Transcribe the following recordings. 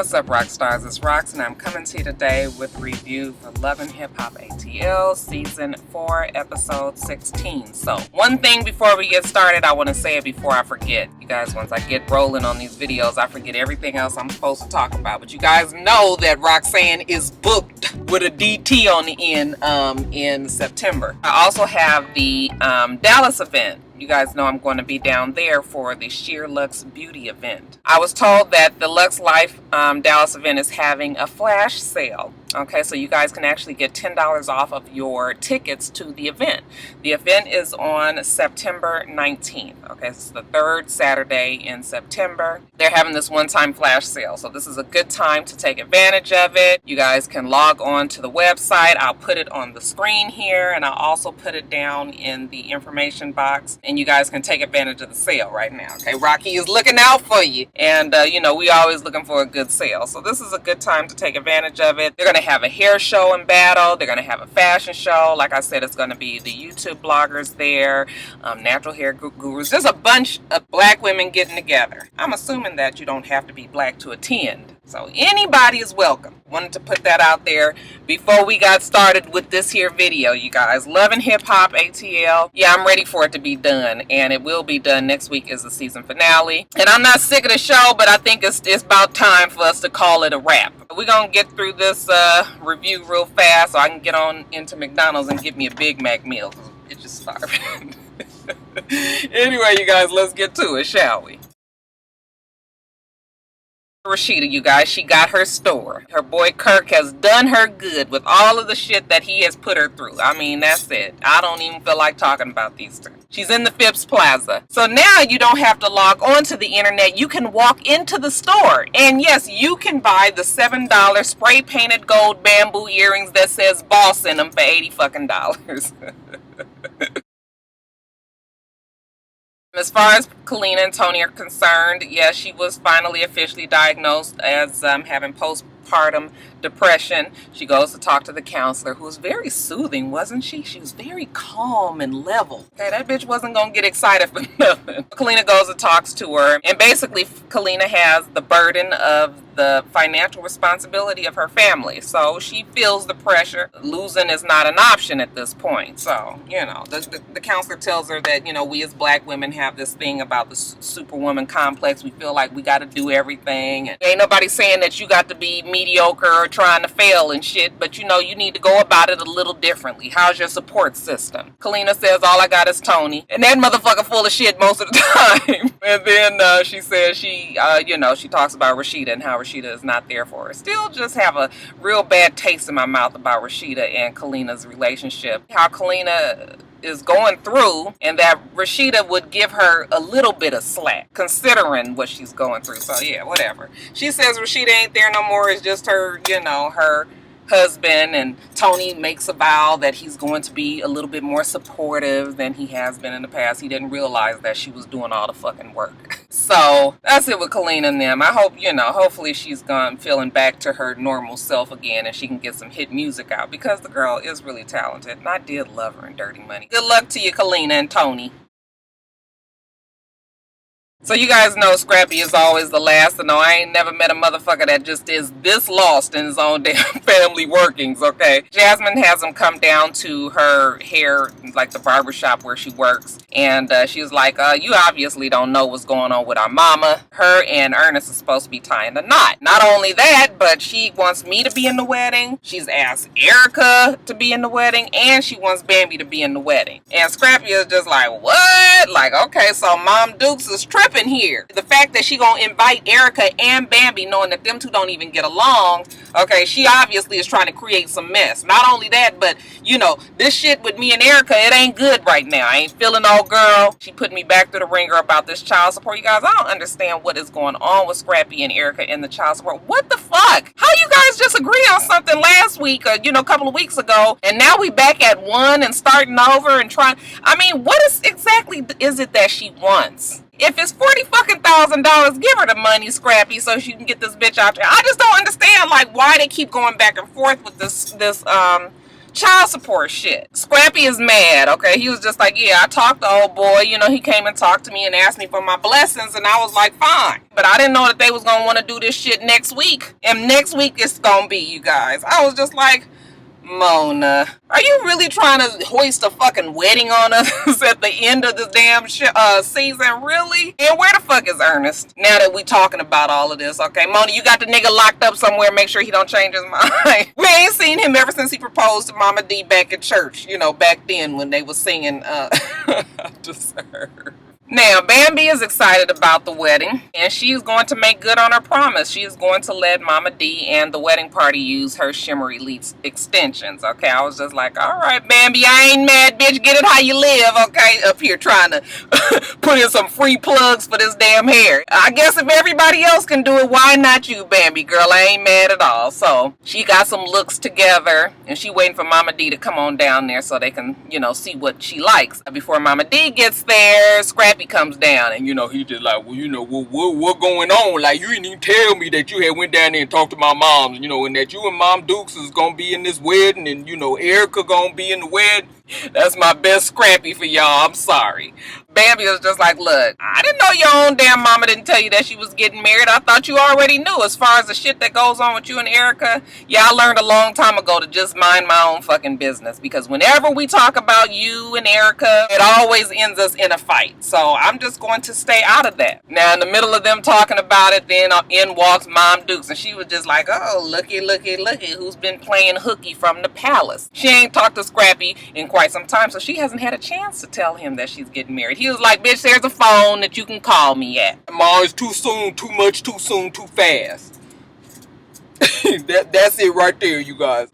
what's up, Roxstars? It's Rox, and I'm coming to you today with a review for Love and Hip Hop ATL Season 4, Episode 16. So, one thing before we get started, I want to say it before I forget. You guys, once I get rolling on these videos, I forget everything else I'm supposed to talk about. But you guys know that Roxanne is booked with a DT on the end in September. I also have the Dallas event. You guys know I'm going to be down there for the Sheer Lux Beauty event. I was told that the Lux Life Dallas event is having a flash sale. Okay, so you guys can actually get $10 off of your tickets to the event. The event is on September 19th. Okay, this is the third Saturday in September. They're having this one-time flash sale, so this is a good time to take advantage of it. You guys can log on to the website. I'll put it on the screen here, and I'll also put it down in the information box, and you guys can take advantage of the sale right now. Okay, Rocky is looking out for you, and you know, we always looking for a good sale, so this is a good time to take advantage of it. They're going to have a hair show and battle. They're going to have a fashion show. Like I said, it's going to be the YouTube bloggers there, natural hair gurus. There's a bunch of black women getting together. I'm assuming that you don't have to be black to attend, so anybody is welcome. Wanted to put that out there before we got started with this here video, you guys. Love and Hip Hop ATL. Yeah, I'm ready for it to be done, and it will be done. Next week is the season finale. And I'm not sick of the show, but I think it's about time for us to call it a wrap. We're going to get through this review real fast so I can get on into McDonald's and get me a Big Mac meal, because it's just starving. Anyway, you guys, let's get to it, shall we? Rashidah, you guys, she got her store. Her boy Kirk has done her good with all of the shit that he has put her through. I mean, that's it. I don't even feel like talking about these two. She's in the Phipps Plaza. So now you don't have to log on to the internet. You can walk into the store. And yes, you can buy the $7 spray painted gold bamboo earrings that says boss in them for $80 fucking dollars. As far as Kalina and Tony are concerned, yeah, she was finally officially diagnosed as having postpartum depression. She goes to talk to the counselor, who was very soothing, wasn't she? She was very calm and level. Okay, that bitch wasn't gonna get excited for nothing. Kalina goes and talks to her, and basically Kalina has the burden of the financial responsibility of her family, so she feels the pressure. Losing is not an option at this point. So, you know, the counselor tells her that, you know, we as black women have this thing about the superwoman complex. We feel like we got to do everything, and ain't nobody saying that you got to be mediocre or trying to fail and shit, but you know, you need to go about it a little differently. How's your support system? Kalina says, all I got is Tony, and that motherfucker full of shit most of the time. And then she says she you know, she talks about Rashidah and how Rashidah is not there for her. Still just have a real bad taste in my mouth about Rashidah and Kalina's relationship. How Kalina is going through, and that Rashidah would give her a little bit of slack considering what she's going through. So yeah, whatever. She says Rashidah ain't there no more. It's just her, you know, her husband, and Tony makes a vow that he's going to be a little bit more supportive than he has been in the past. He didn't realize that she was doing all the fucking work. So that's it with Kalina and them. I hope, you know, hopefully she's gone feeling back to her normal self again, and she can get some hit music out, because the girl is really talented, and I did love her in Dirty Money. Good luck to you, Kalina and Tony. So you guys know Scrappy is always the last to know. I ain't never met a motherfucker that just is this lost in his own damn family workings, okay? Jasmine has him come down to her hair, like the barbershop where she works, and she was like, you obviously don't know what's going on with our mama. Her and Ernest is supposed to be tying the knot. Not only that, but she wants me to be in the wedding. She's asked Erica to be in the wedding, and she wants Bambi to be in the wedding. And Scrappy is just like, what? Like, okay, so Mom Dukes is tripping here. The fact that she gonna invite Erica and Bambi, knowing that them two don't even get along, okay, she obviously is trying to create some mess. Not only that, but you know, this shit with me and Erica, it ain't good right now. I ain't feeling old girl. She put me back through the ringer about this child support. You guys, I don't understand what is going on with Scrappy and Erica and the child support. What the fuck? How you guys just agree on something last week, or you know, a couple of weeks ago, and now we back at one and starting over and trying? I mean, what is exactly is it that she wants? If it's $40,000, give her the money, Scrappy, so she can get this bitch out there. I just don't understand, like, why they keep going back and forth with this child support shit. Scrappy is mad, okay? He was just like, yeah, I talked to old boy. You know, he came and talked to me and asked me for my blessings, and I was like, fine. But I didn't know that they was gonna want to do this shit next week. And next week it's gonna be, you guys. I was just like, Mona, are you really trying to hoist a fucking wedding on us at the end of the damn season? Really? And where the fuck is Ernest? Now that we talking about all of this, okay? Mona, you got the nigga locked up somewhere. Make sure he don't change his mind. We ain't seen him ever since he proposed to Mama D back at church. You know, back then when they was singing Deserve. Now, Bambi is excited about the wedding, and she is going to make good on her promise. She is going to let Mama D and the wedding party use her Shimmer Elite extensions, okay? I was just like, all right, Bambi, I ain't mad, bitch. Get it how you live, okay? Up here trying to put in some free plugs for this damn hair. I guess if everybody else can do it, why not you, Bambi, girl? I ain't mad at all. So she got some looks together, and she waiting for Mama D to come on down there so they can, you know, see what she likes. Before Mama D gets there, Scrappy comes down, and you know, he just like, well, you know, what going on? Like, you didn't even tell me that you had went down there and talked to my mom, you know, and that you and Mom Dukes is gonna be in this wedding, and you know, Erica gonna be in the wedding. That's my best Scrappy for y'all. I'm sorry. Bambi was just like, look, I didn't know your own damn mama didn't tell you that she was getting married. I thought you already knew. As far as the shit that goes on with you and Erica, yeah, I learned a long time ago to just mind my own fucking business, because whenever we talk about you and Erica, it always ends us in a fight. So I'm just going to stay out of that. Now, in the middle of them talking about it, then in walks Mom Dukes, and she was just like, oh, looky, who's been playing hooky from the palace. She ain't talked to Scrappy in quite some time, so she hasn't had a chance to tell him that she's getting married. He was like, bitch, there's a phone that you can call me at. Ma, it's too soon, too much, too soon, too fast. That's it right there, you guys.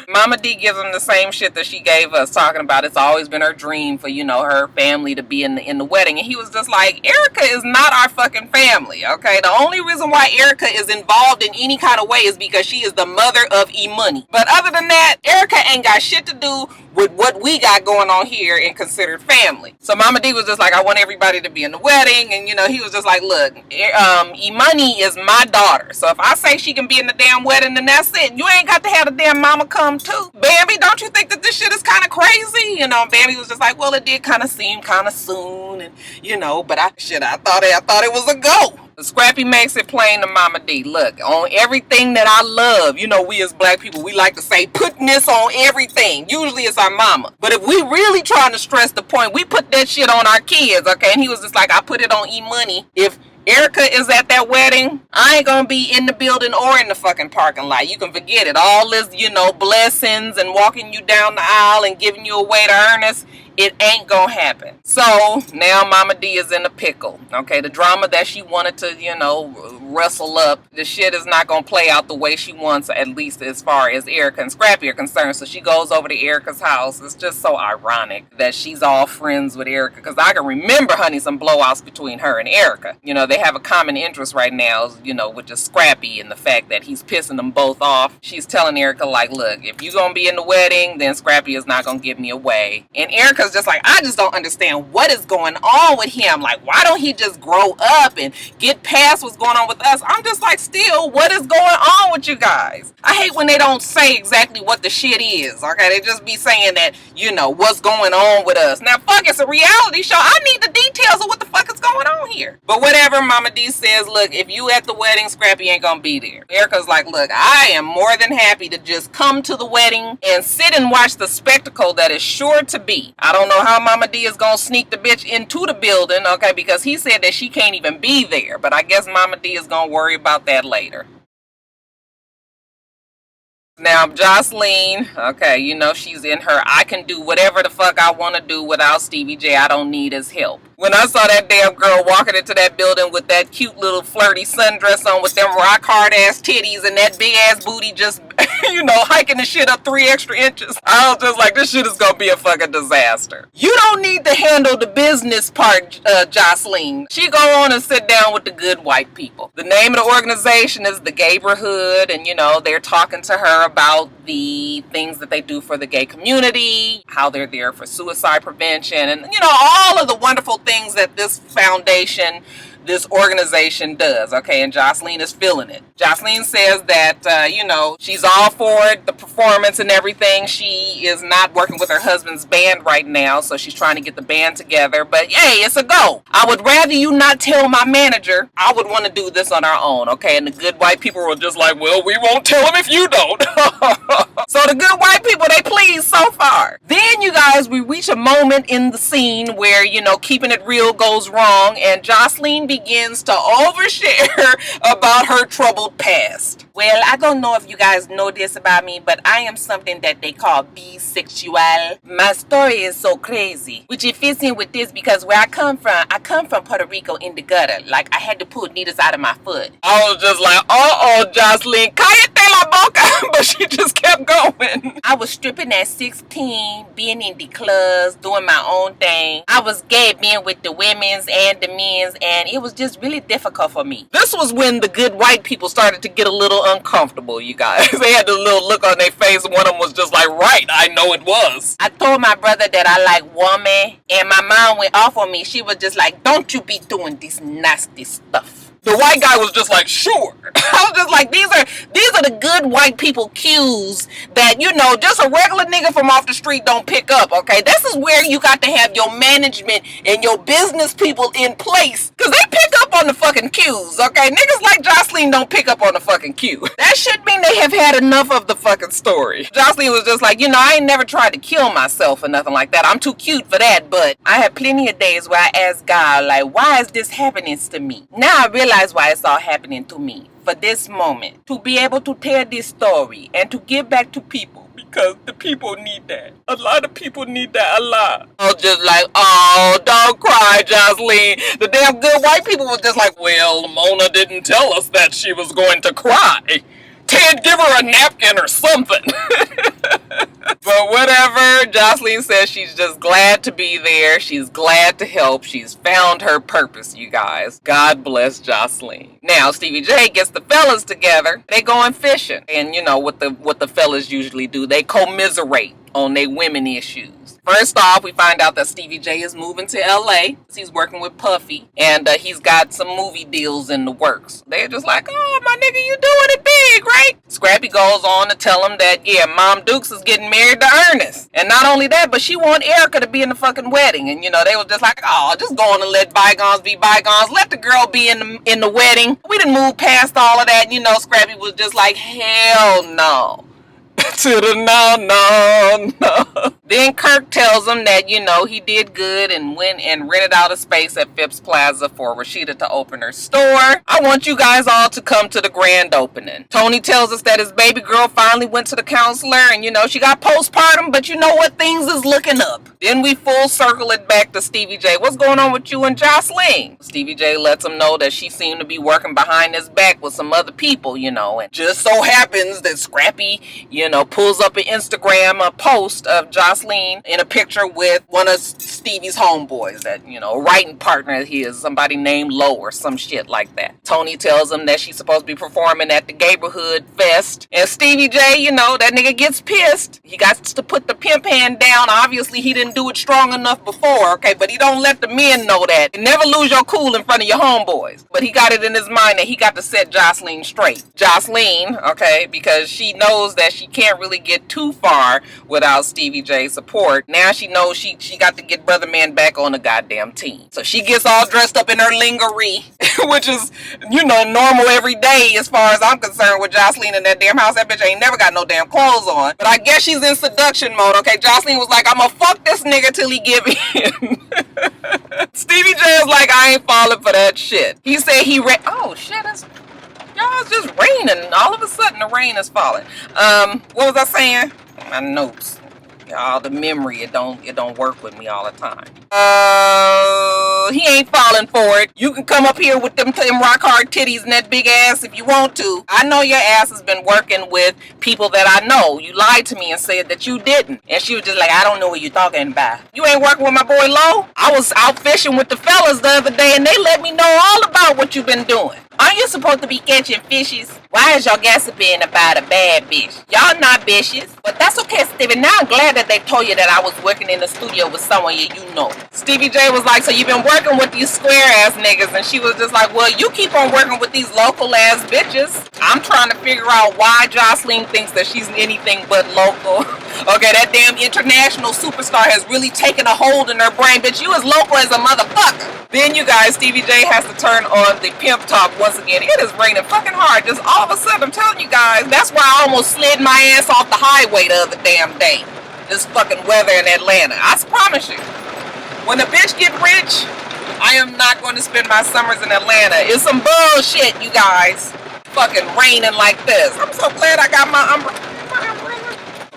Mama D gives him the same shit that she gave us, talking about it's always been her dream for, you know, her family to be in the wedding. And he was just like, Erica is not our fucking family, okay? The only reason why Erica is involved in any kind of way is because she is the mother of E-Money. But other than that, Erica ain't got shit to do with what we got going on here and considered family. So Mama D was just like, I want everybody to be in the wedding. And, you know, he was just like, look, E-Money is my daughter. So if I say she can be in the damn wedding, then that's it. You ain't got to have the damn mama come too. Bambi, don't you think that this shit is kind of crazy? You know, Bambi was just like, well, it did kind of seem kind of soon. And, you know, but I thought it was a go. Scrappy makes it plain to Mama D. Look, on everything that I love, you know, we as black people, we like to say, putting this on everything. Usually it's our mama. But if we really trying to stress the point, we put that shit on our kids, okay? And he was just like, I put it on E-Money. If Erica is at that wedding, I ain't gonna be in the building or in the fucking parking lot. You can forget it. All this, you know, blessings and walking you down the aisle and giving you away to Ernest, it ain't gonna happen. So now Mama D is in a pickle. Okay, the drama that she wanted to, you know, wrestle up, the shit is not gonna play out the way she wants, at least as far as Erica and Scrappy are concerned. So she goes over to Erica's house. It's just so ironic that she's all friends with Erica, because I can remember, honey, some blowouts between her and Erica. You know, they have a common interest right now, you know, which is Scrappy, and the fact that he's pissing them both off. She's telling Erica, like, look, if you're gonna be in the wedding, then Scrappy is not gonna give me away. And Erica's just like, I just don't understand what is going on with him. Like, why don't he just grow up and get past what's going on with us? I'm just like, still, what is going on with you guys? I hate when they don't say exactly what the shit is, okay? They just be saying that, you know, what's going on with us. Now, fuck, it's a reality show. I need the details of what the fuck is going on here. But whatever, Mama D says, look, if you at the wedding, Scrappy ain't gonna be there. Erica's like, look, I am more than happy to just come to the wedding and sit and watch the spectacle that is sure to be. I don't know how Mama D is gonna sneak the bitch into the building, okay, because he said that she can't even be there. But I guess Mama D is gonna worry about that later. Now, Joseline, okay, you know, she's in her, I can do whatever the fuck I want to do without Stevie J. I don't need his help. When I saw that damn girl walking into that building with that cute little flirty sundress on with them rock hard ass titties and that big ass booty just, you know, hiking the shit up 3 extra inches, I was just like, this shit is gonna be a fucking disaster. You don't need to handle the business part, Joseline. She go on and sit down with the good white people. The name of the organization is the Gayborhood, and you know, they're talking to her about the things that they do for the gay community, how they're there for suicide prevention, and you know, all of the wonderful things that this foundation this organization does, okay? And Joseline is feeling it. Joseline says that, you know, she's all for it, the performance and everything. She is not working with her husband's band right now, so she's trying to get the band together. But, hey, it's a go. I would rather you not tell my manager. I would want to do this on our own, okay? And the good white people were just like, well, we won't tell him if you don't. So the good white people, they pleased so far. Then, you guys, we reach a moment in the scene where, you know, keeping it real goes wrong, and Joseline begins to overshare about her troubled past. Well, I don't know if you guys know this about me, but I am something that they call bisexual. My story is so crazy, which it fits in with this because where I come from Puerto Rico in the gutter. Like, I had to pull needles out of my foot. I was just like, uh-oh, Joseline, cállate la boca, but she just kept going. I was stripping at 16, being in the clubs, doing my own thing. I was gay, being with the women's and the men's, and it was just really difficult for me. This was when the good white people started to get a little uncomfortable, you guys. They had this little look on their face, and one of them was just like, right, I know it was. I told my brother that I like women, and my mom went off on me. She was just like, don't you be doing this nasty stuff. The white guy was just like, sure. I was just like, these are the good white people cues that, you know, just a regular nigga from off the street don't pick up, okay? This is where you got to have your management and your business people in place, because they pick up on the fucking cues, okay? Niggas like Joseline don't pick up on the fucking cue. That should mean they have had enough of the fucking story. Joseline was just like, you know, I ain't never tried to kill myself or nothing like that. I'm too cute for that, but I have plenty of days where I ask God, like, why is this happening to me? Now I realize why it's all happening to me. For this moment, to be able to tell this story and to give back to people, because the people need that. A lot of people need that a lot. I was just like, oh, don't cry, Joseline. The damn good white people were just like, well, Mona didn't tell us that she was going to cry. Ted, give her a napkin or something. But whatever, Joseline says she's just glad to be there. She's glad to help. She's found her purpose, you guys. God bless Joseline. Now, Stevie J gets the fellas together. They going fishing. And you know what the fellas usually do. They commiserate on their women issues. First off, we find out that Stevie J is moving to LA. He's working with Puffy, and he's got some movie deals in the works. They're just like, oh, my nigga, you doing it big, right? Scrappy goes on to tell him that, yeah, Mom Dukes is getting married to Ernest. And not only that, but she want Erica to be in the fucking wedding. And, you know, they were just like, oh, just go on and let bygones be bygones. Let the girl be in the wedding. We didn't move past all of that. And, you know, Scrappy was just like, hell no. To the no. Then Kirk tells him that, you know, he did good and went and rented out a space at Phipps Plaza for Rashidah to open her store. I want you guys all to come to the grand opening. Tony tells us that his baby girl finally went to the counselor and, you know, she got postpartum, but you know what? Things is looking up. Then we full circle it back to Stevie J. What's going on with you and Joseline? Stevie J lets him know that she seemed to be working behind his back with some other people, you know, and just so happens that Scrappy, you know, pulls up an Instagram post of Joseline in a picture with one of Stevie's homeboys, that, you know, a writing partner of his, somebody named Lowe or some shit like that. Tony tells him that she's supposed to be performing at the Gayborhood Fest, and Stevie J, you know, that nigga gets pissed. He got to put the pimp hand down. Obviously, he didn't do it strong enough before, okay, but he don't let the men know that. And never lose your cool in front of your homeboys. But he got it in his mind that he got to set Joseline straight. Joseline, okay, because she knows that she can't really get too far without Stevie J's support. Now she knows she got to get Brother Man back on the goddamn team. So she gets all dressed up in her lingerie, which is, you know, normal every day as far as I'm concerned with Joseline in that damn house. That bitch ain't never got no damn clothes on. But I guess she's in seduction mode, okay? Joseline was like, I'm gonna fuck this nigga till he give in. Stevie J is like, I ain't falling for that shit. He said he oh shit, it's just raining. All of a sudden the rain is falling. What was I saying? My notes. Y'all, the memory, it don't work with me all the time. He ain't falling for it. You can come up here with them rock hard titties and that big ass if you want to. I know your ass has been working with people that I know. You lied to me and said that you didn't. And she was just like, I don't know what you're talking about. You ain't working with my boy Lowe? I was out fishing with the fellas the other day and they let me know all about what you've been doing. Aren't you supposed to be catching fishes? Why is y'all gossiping about a bad bitch? Y'all not bitches. But that's okay, Stevie. Now I'm glad that they told you that I was working in the studio with someone you know. Stevie J was like, so you've been working with these square ass niggas? And she was just like, well, you keep on working with these local ass bitches. I'm trying to figure out why Joseline thinks that she's anything but local. Okay, that damn international superstar has really taken a hold in her brain. Bitch, you as local as a motherfucker. Then you guys, Stevie J has to turn on the pimp talk once again. It is raining fucking hard. Just all of a sudden, I'm telling you guys, that's why I almost slid my ass off the highway the other damn day. This fucking weather in Atlanta. I promise you. When a bitch get rich, I am not going to spend my summers in Atlanta. It's some bullshit, you guys. Fucking raining like this. I'm so glad I got my umbrella.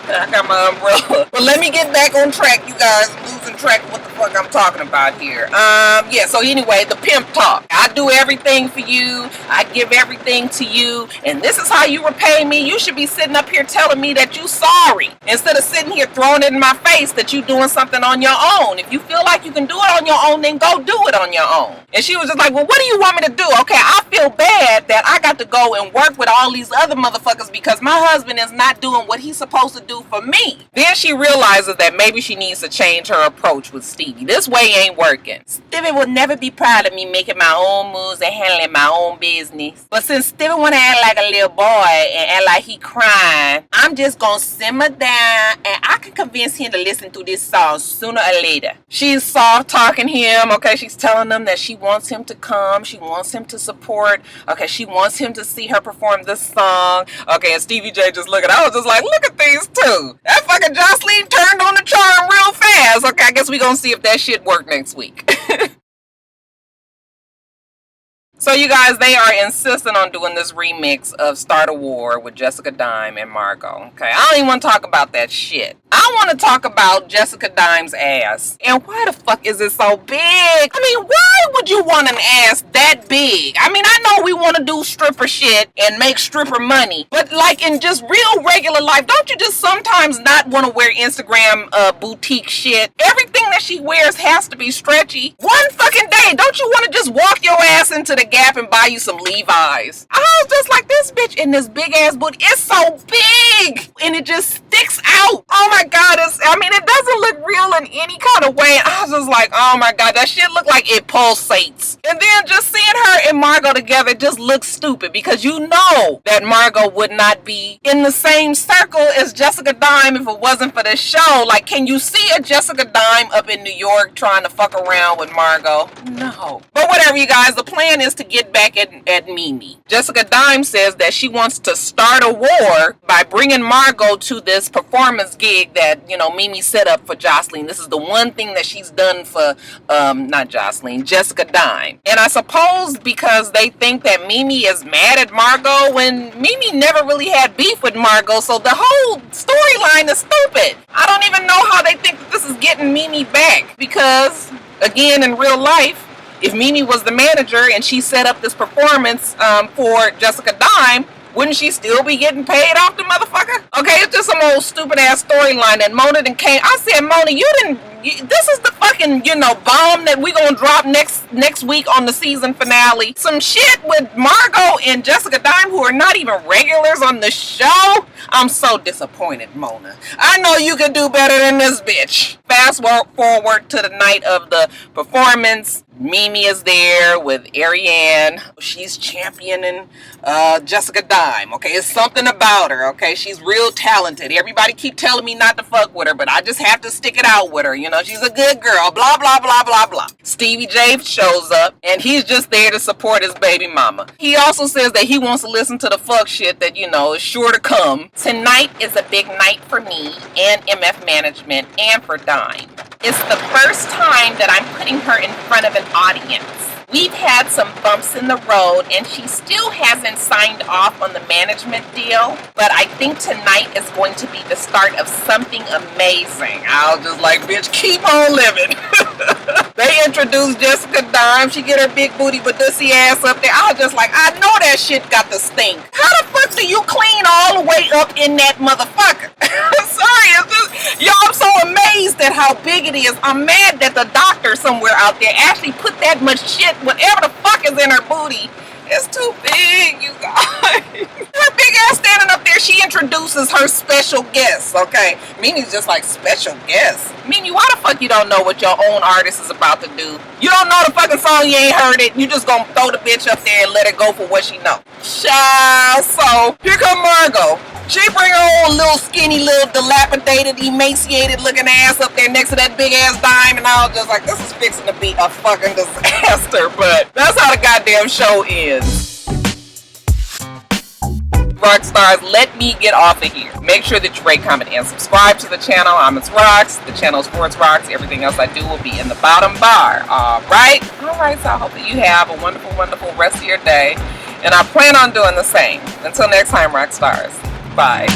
I got my umbrella. But let me get back on track, you guys. I'm losing track of what the fuck I'm talking about here. Yeah, so anyway, the pimp talk. I do everything for you. I give everything to you. And this is how you repay me. You should be sitting up here telling me that you sorry. Instead of sitting here throwing it in my face that you doing something on your own. If you feel like you can do it on your own, then go do it on your own. And she was just like, well, what do you want me to do? Okay, I feel bad that I got to go and work with all these other motherfuckers because my husband is not doing what he's supposed to do for me. Then she realizes that maybe she needs to change her approach with Stevie. This way ain't working. Stevie would never be proud of me making my own moves and handling my own business. But since Stevie want to act like a little boy and act like he crying, I'm just gonna simmer down and I can convince him to listen to this song sooner or later. She's soft talking him, okay? She's telling him that she wants him to come. She wants him to support. Okay, she wants him to see her perform this song. Okay, and Stevie J just looking. I was just like, look at these two. That fucking Joseline turned on the charm real fast. Okay, I guess we gonna see if that shit work next week. So you guys, they are insisting on doing this remix of Start a War with Jessica Dime and Margot. Okay, I don't even want to talk about that shit. I want to talk about Jessica Dime's ass. And why the fuck is it so big? I mean, why would you want an ass that big? I mean, I know we want to do stripper shit and make stripper money. But like in just real regular life, don't you just sometimes not want to wear Instagram boutique shit? Everything that she wears has to be stretchy. One fucking day, don't you want to just walk your ass into the Gap and buy you some Levi's? I was just like, this bitch in this big ass booty, it's so big and it just sticks out. Oh my god, it doesn't look real in any kind of way. I was just like, oh my god, that shit look like it pulsates. And then just seeing her and Margot together just looks stupid because you know that Margot would not be in the same circle as Jessica Dime if it wasn't for this show. Like, can you see a Jessica Dime up in New York trying to fuck around with Margot? No. But whatever, you guys, the plan is to get back at Mimi. Jessica Dime says that she wants to start a war by bringing Margot to this performance gig that, Mimi set up for Joseline. This is the one thing that she's done for, not Joseline, Jessica Dime. And I suppose because they think that Mimi is mad at Margot when Mimi never really had beef with Margot, so the whole storyline is stupid. I don't even know how they think that this is getting Mimi back because, again, in real life, if Mimi was the manager and she set up this performance for Jessica Dime, wouldn't she still be getting paid off the motherfucker? Okay, it's just some old stupid ass storyline that Mona done came. I said, Mona, this is the fucking, bomb that we gonna drop next week on the season finale. Some shit with Margot and Jessica Dime who are not even regulars on the show. I'm so disappointed, Mona. I know you can do better than this bitch. Fast forward to the night of the performance. Mimi is there with Ariane. She's championing Jessica Dime. Okay, it's something about her. Okay, she's real talented. Everybody keep telling me not to fuck with her, but I just have to stick it out with her. She's a good girl. Blah, blah, blah, blah, blah. Stevie J shows up, and he's just there to support his baby mama. He also says that he wants to listen to the fuck shit that, is sure to come. Tonight is a big night for me and MF Management and for Dime. It's the first time that I'm putting her in front of an audience. We've had some bumps in the road and she still hasn't signed off on the management deal, but I think tonight is going to be the start of something amazing. I was just like, bitch, keep on living. They introduced Jessica Dime. She get her big booty badussy ass up there. I was just like, I know that shit got the stink. How the fuck do you clean all the way up in that motherfucker? I'm sorry, I'm so amazed at how big it is. I'm mad that the doctor somewhere out there actually put that much shit, whatever the fuck is in her booty, It's too big, you guys. Her big ass standing up there, she introduces her special guest, okay? Mimi's just like, special guest? Mimi, why the fuck you don't know what your own artist is about to do? You don't know the fucking song, you ain't heard it. You just gonna throw the bitch up there and let it go for what she know. Child, so here come Margot. She bring her own little skinny, little dilapidated, emaciated looking ass up there next to that big ass dime, and I was just like, this is fixing to be a fucking disaster, but that's how the goddamn show ends. Roxstars, let me get off of here. Make sure that you rate, comment, and subscribe to the channel. I'm Itsrox. The channel is for Itsrox. Everything else I do will be in the bottom bar. Alright? Alright, so I hope that you have a wonderful, wonderful rest of your day. And I plan on doing the same. Until next time, Roxstars. Bye.